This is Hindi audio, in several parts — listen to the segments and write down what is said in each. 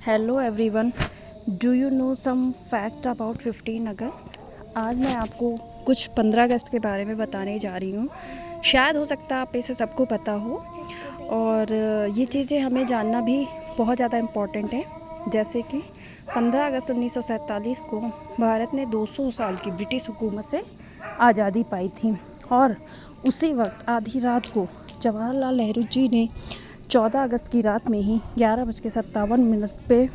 Hello everyone, do you know some fact about 15 अगस्त। आज मैं आपको कुछ 15 अगस्त के बारे में बताने जा रही हूँ। शायद हो सकता है आप में से सबको पता हो, और ये चीज़ें हमें जानना भी बहुत ज़्यादा इम्पॉर्टेंट है। जैसे कि 15 अगस्त 1947 को भारत ने 200 साल की ब्रिटिश हुकूमत से आज़ादी पाई थी, और उसी वक्त आधी रात को जवाहरलाल नेहरू जी ने 14 अगस्त की रात में ही 11:57 पे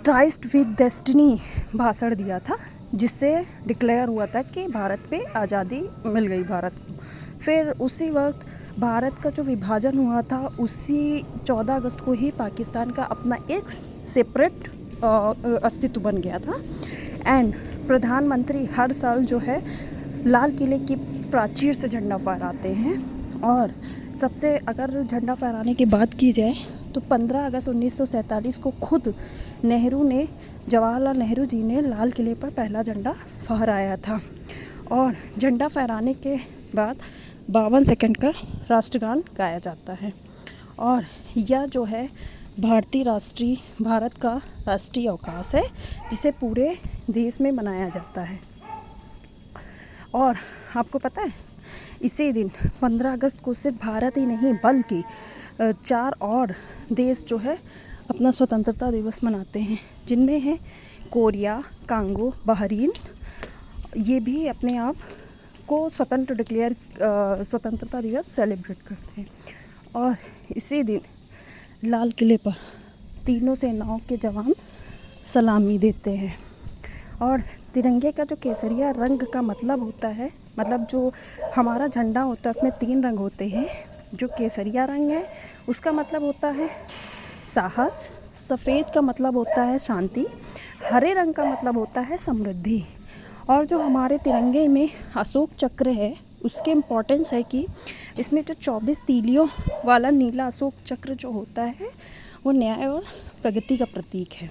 ट्राइस्ट विद डेस्टिनी भाषण दिया था, जिससे डिक्लेयर हुआ था कि भारत पे आज़ादी मिल गई भारत को। फिर उसी वक्त भारत का जो विभाजन हुआ था, उसी 14 अगस्त को ही पाकिस्तान का अपना एक सेपरेट अस्तित्व बन गया था। एंड प्रधानमंत्री हर साल जो है लाल किले की प्राचीर से झंडा फहराते हैं। और सबसे अगर झंडा फहराने की बात की जाए तो 15 अगस्त 1947 को खुद जवाहरलाल नेहरू जी ने लाल किले पर पहला झंडा फहराया था। और झंडा फहराने के बाद 52 सेकंड का राष्ट्रगान गाया जाता है। और यह जो है भारत का राष्ट्रीय अवकाश है, जिसे पूरे देश में मनाया जाता है। और आपको पता है, इसी दिन 15 अगस्त को सिर्फ भारत ही नहीं बल्कि 4 और देश जो है अपना स्वतंत्रता दिवस मनाते हैं, जिनमें है कोरिया, कांगो, बहरीन। ये भी अपने आप को स्वतंत्रता दिवस सेलिब्रेट करते हैं। और इसी दिन लाल किले पर तीनों सेनाओं के जवान सलामी देते हैं। और तिरंगे का जो केसरिया रंग का मतलब होता है, मतलब जो हमारा झंडा होता है उसमें 3 रंग होते हैं। जो केसरिया रंग है उसका मतलब होता है साहस, सफ़ेद का मतलब होता है शांति, हरे रंग का मतलब होता है समृद्धि। और जो हमारे तिरंगे में अशोक चक्र है, उसके इम्पोर्टेंस है कि इसमें जो 24 तीलियों वाला नीला अशोक चक्र जो होता है वो न्याय और प्रगति का प्रतीक है।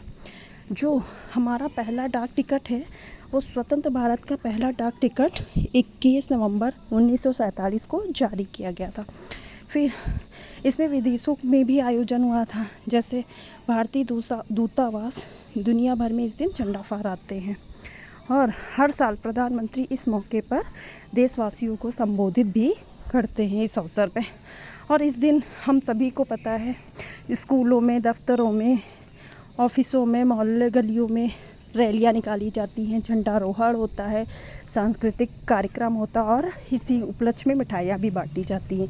जो हमारा पहला डाक टिकट है, वो स्वतंत्र भारत का पहला डाक टिकट 21 नवंबर 1947 को जारी किया गया था। फिर इसमें विदेशों में भी आयोजन हुआ था, जैसे भारतीय दूतावास दुनिया भर में इस दिन झंडा फहराते हैं। और हर साल प्रधानमंत्री इस मौके पर देशवासियों को संबोधित भी करते हैं इस अवसर पे। और इस दिन हम सभी को पता है, स्कूलों में, दफ्तरों में, ऑफिसों में, मोहल्ले गलियों में रैलियाँ निकाली जाती हैं, झंडारोहण होता है, सांस्कृतिक कार्यक्रम होता है, और इसी उपलक्ष्य में मिठाइयाँ भी बांटी जाती हैं।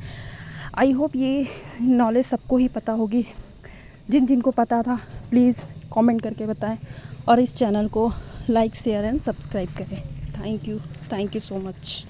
आई होप ये नॉलेज सबको ही पता होगी। जिनको पता था प्लीज़ कमेंट करके बताएं, और इस चैनल को लाइक, शेयर एंड सब्सक्राइब करें। Thank you so much.